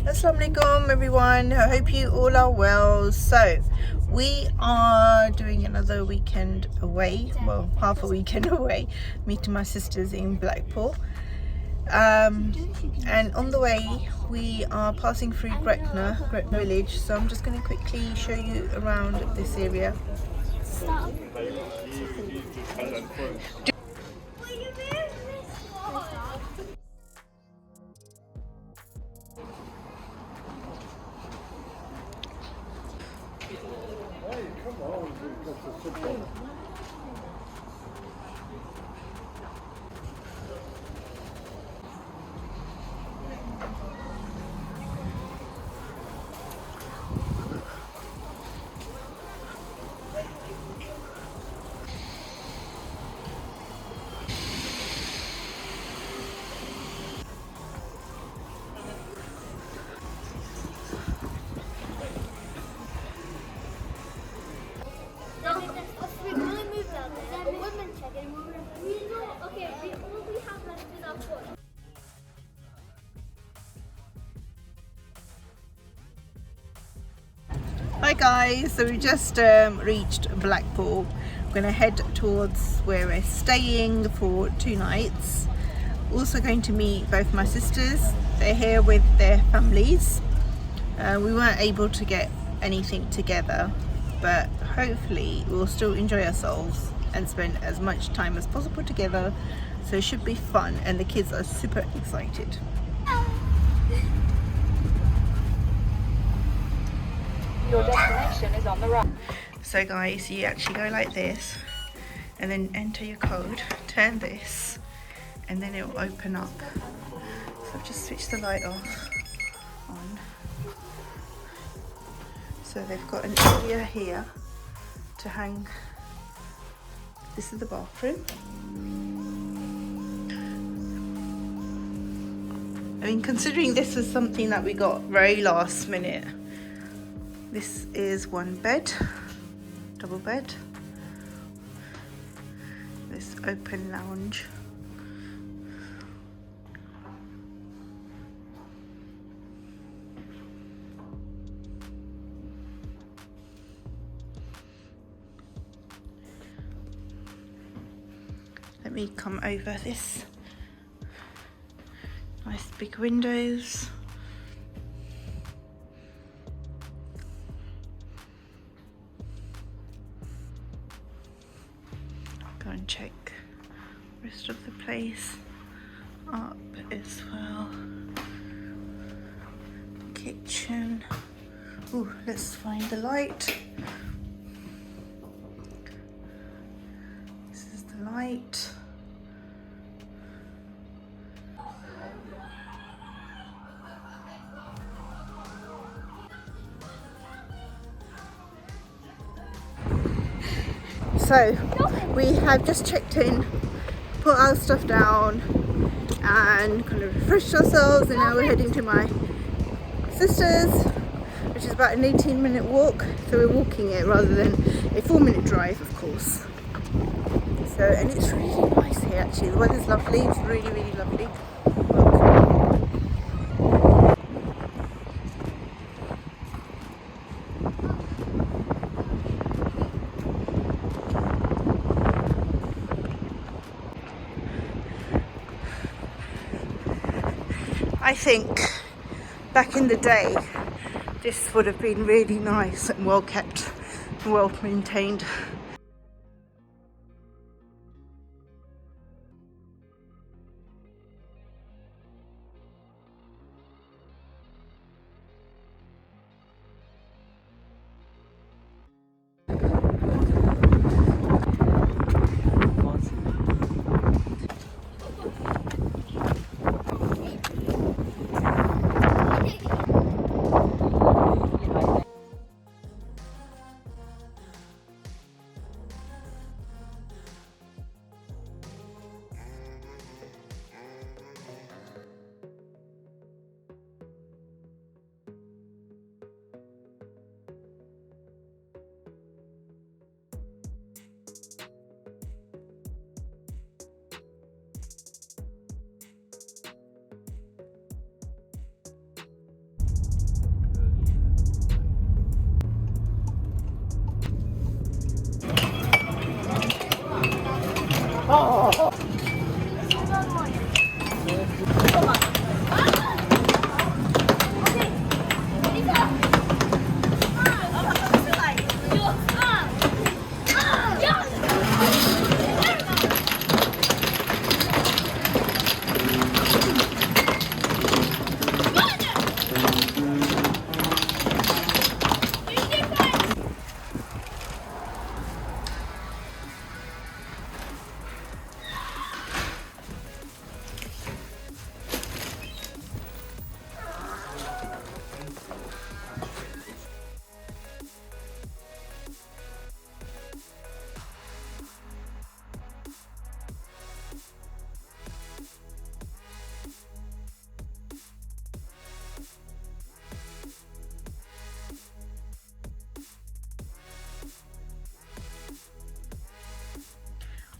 Assalamualaikum everyone, I hope you all are well. So we are doing another weekend away, well half a weekend away, meeting my sisters in Blackpool, and on the way we are passing through Gretna village, so I'm just going to quickly show you around this area. Hi guys, so we just reached Blackpool. We're going to head towards where we're staying for 2 nights. Also going to meet both my sisters. They're here with their families. We weren't able to get anything together, but hopefully we'll still enjoy ourselves and spend as much time as possible together, so it should be fun and the kids are super excited. Your destination is on the right. So guys, you actually go like this and then enter your code, turn this, and then it will open up. So I've just switched the light off, on. So they've got an area here to hang. This is the bathroom. I mean, considering this was something that we got very last minute. This is one bed, double bed. This open lounge. Let me come over this. Nice big windows. Go and check the rest of the place up as well. Kitchen. Ooh, let's find the light. This is the light. So we have just checked in, put our stuff down and kind of refreshed ourselves, and now we're heading to my sister's, which is about an 18-minute walk, so we're walking it rather than a 4-minute drive, of course. So, and it's really nice here actually, the weather's lovely, it's really, really lovely. I think back in the day this would have been really nice and well kept and well maintained.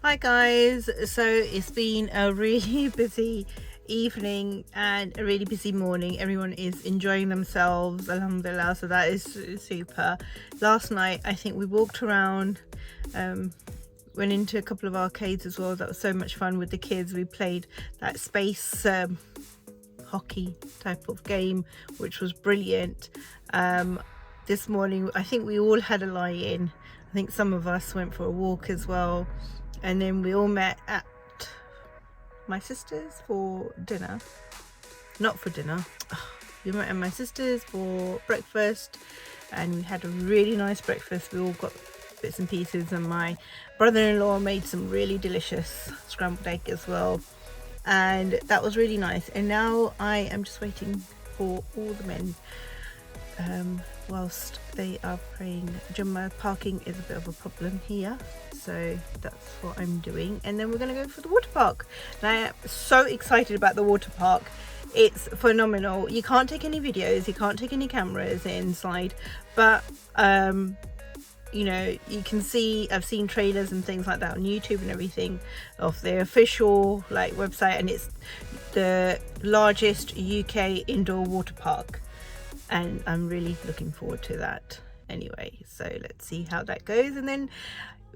Hi guys, so it's been a really busy evening and a really busy morning. Everyone is enjoying themselves, alhamdulillah, so that is super. Last night I think we walked around, went into a couple of arcades as well. That was so much fun with the kids. We played that space hockey type of game, which was brilliant. This morning I think we all had a lie-in. I think some of us went for a walk as well, and then we all met at my sister's for dinner. Not for dinner, we met at my sister's for breakfast, and we had a really nice breakfast. We all got bits and pieces, and my brother-in-law made some really delicious scrambled egg as well, and that was really nice. And now I am just waiting for all the men whilst they are praying Jummah. Parking is a bit of a problem here, so that's what I'm doing, and then we're going to go for the water park. And I am so excited about the water park. It's phenomenal. You can't take any videos, you can't take any cameras inside, but you know, you can see, I've seen trailers and things like that on YouTube and everything of their official like website, and it's the largest UK indoor water park, and I'm really looking forward to that. Anyway, so let's see how that goes, and then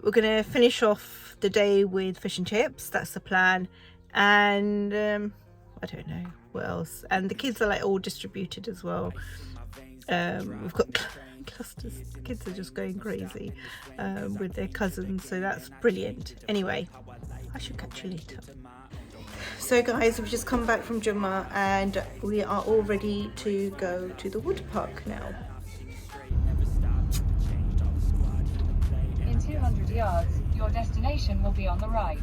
we're gonna finish off the day with fish and chips. That's the plan. And I don't know what else, and the kids are like all distributed as well. We've got clusters. The kids are just going crazy with their cousins, so that's brilliant. Anyway, I should catch you later. So guys, we've just come back from Jummah and we are all ready to go to the water park now. In 200 yards, your destination will be on the right.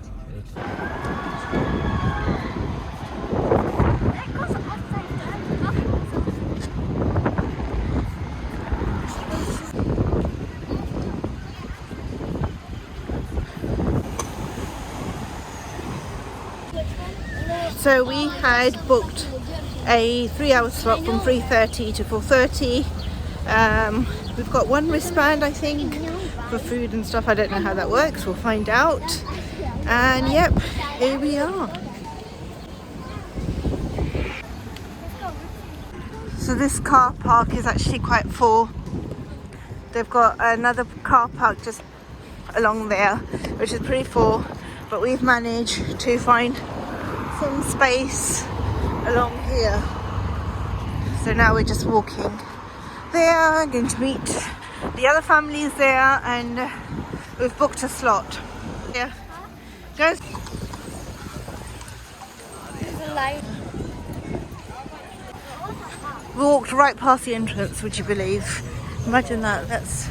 So we had booked a 3-hour slot from 3:30 to 4:30. We've got one wristband, I think, for food and stuff. I don't know how that works, we'll find out. And yep, here we are. So this car park is actually quite full. They've got another car park just along there, which is pretty full, but we've managed to find some space along here. So now we're just walking there. I'm going to meet the other families there, and we've booked a slot. Yeah, guys. We walked right past the entrance, would you believe? Imagine that. That's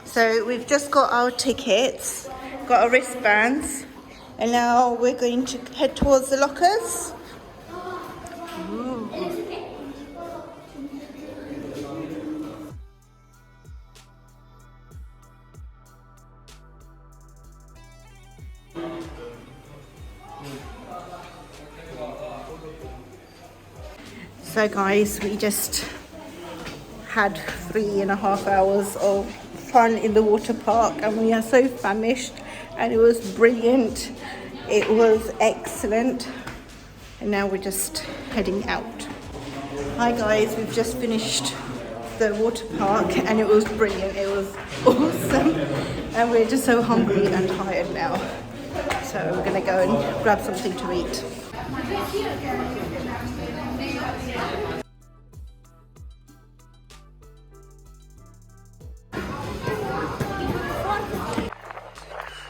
so we've just got our tickets, got our wristbands, and now we're going to head towards the lockers. Ooh. So guys, we just had 3.5 hours of fun in the water park, and we are so famished, and it was brilliant. It was excellent, and now we're just heading out. Hi guys, we've just finished the water park and it was brilliant. It was awesome, and we're just so hungry and tired now, so we're gonna go and grab something to eat.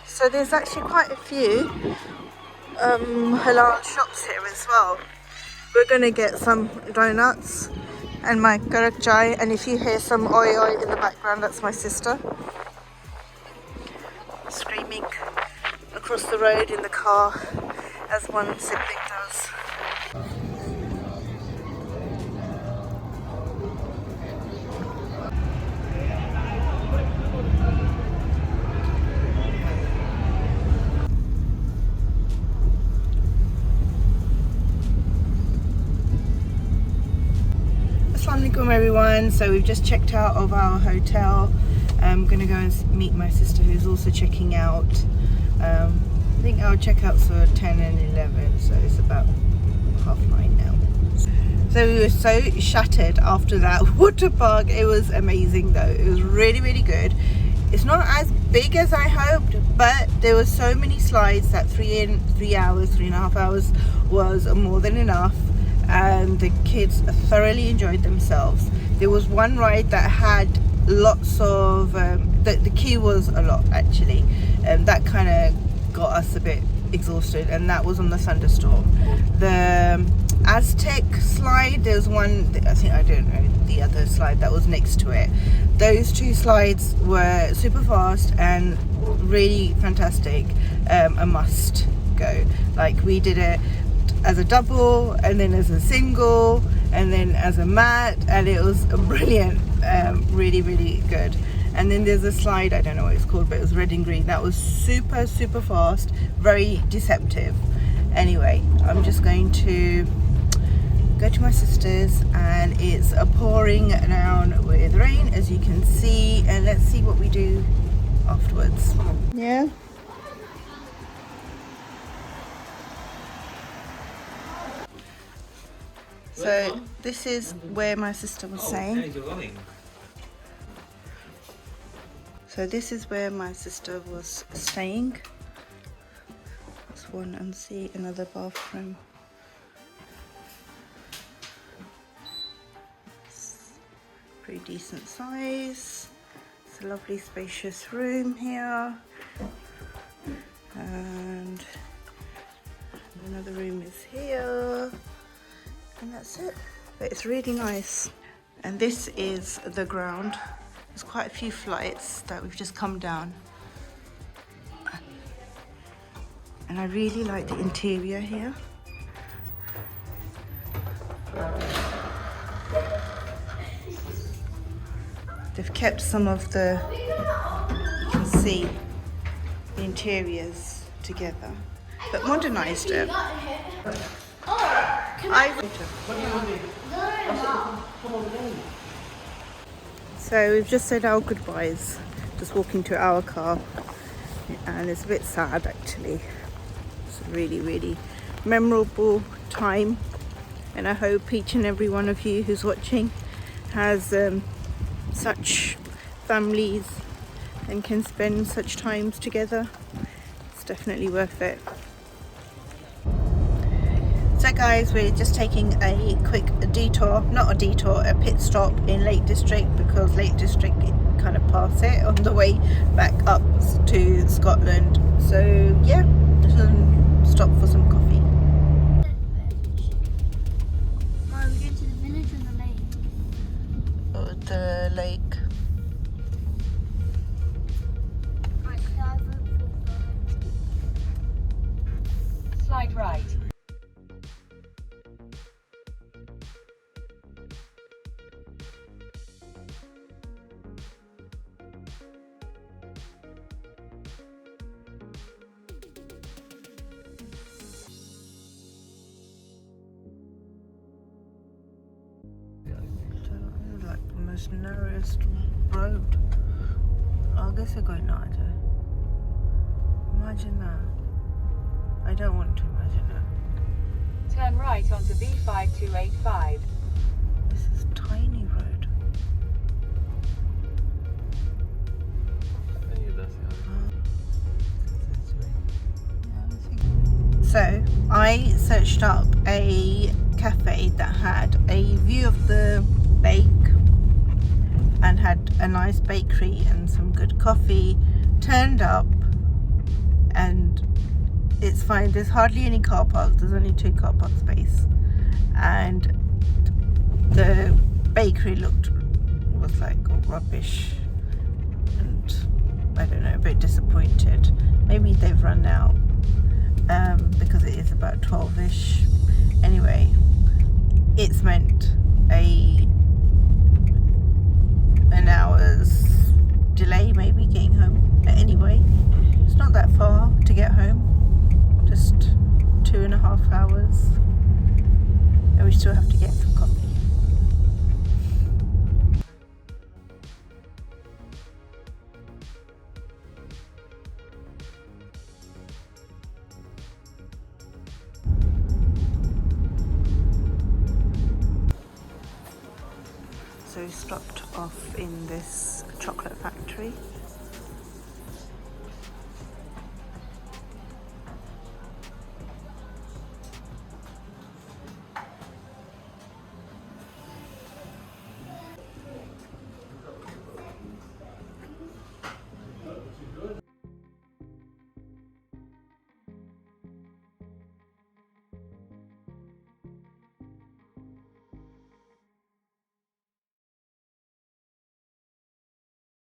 So there's actually quite a few halal shops here as well. We're gonna get some donuts and my karak chai, and if you hear some oi in the background, that's my sister screaming across the road in the car as one sibling does. Assalamualaikum everyone, so we've just checked out of our hotel. I'm gonna go and meet my sister who's also checking out. I think our checkouts were 10 and 11, so it's about 9:30 now. So we were so shattered after that water park. It was amazing though. It was really, really good. It's not as big as I hoped, but there were so many slides that 3.5 hours was more than enough, and the kids thoroughly enjoyed themselves. There was one ride that had lots of the queue was a lot actually, and that kind of got us a bit exhausted, and that was on the thunderstorm. The Aztec slide, there's one, I think, I don't know the other slide that was next to it. Those two slides were super fast and really fantastic. A must go. Like, we did it as a double and then as a single and then as a mat, and it was brilliant. Really, really good. And then there's a slide, I don't know what it's called, but it was red and green. That was super, super fast, very deceptive. Anyway, I'm just going to go to my sister's, and it's pouring down with rain, as you can see, and let's see what we do afterwards. Yeah. So this is where my sister was staying. So this is where my sister was staying. That's one, and see another bathroom. It's pretty decent size. It's a lovely spacious room here. And another room is here. And that's it. But it's really nice. And this is the ground. There's quite a few flights that we've just come down. And I really like the interior here. They've kept some of the, you can see, the interiors together, but modernized it. So we've just said our goodbyes, just walking to our car, and it's a bit sad actually. It's a really, really memorable time, and I hope each and every one of you who's watching has such families and can spend such times together. It's definitely worth it. So guys, we're just taking a quick detour, not a detour, a pit stop in Lake District, because Lake District kind of pass it on the way back up to Scotland. So yeah, just stop for some coffee. Mom, we're going to the village or the lake? Oh, the lake. Slide right. Like the most narrowest road. I guess I go nighter. Imagine that. I don't want to imagine that. Turn right onto B5285. This is a tiny road. So I searched up a cafe that had a view of the lake and had a nice bakery and some good coffee. Turned up, and it's fine. There's hardly any car parks. There's only 2 car park space, and the bakery was like all rubbish, and I don't know, a bit disappointed. Maybe they've run out because it is about 12ish. Anyway, it's meant an hour's delay maybe getting home. But anyway, it's not that far to get home, just 2.5 hours, and we still have to get some coffee. So we stopped off in this chocolate factory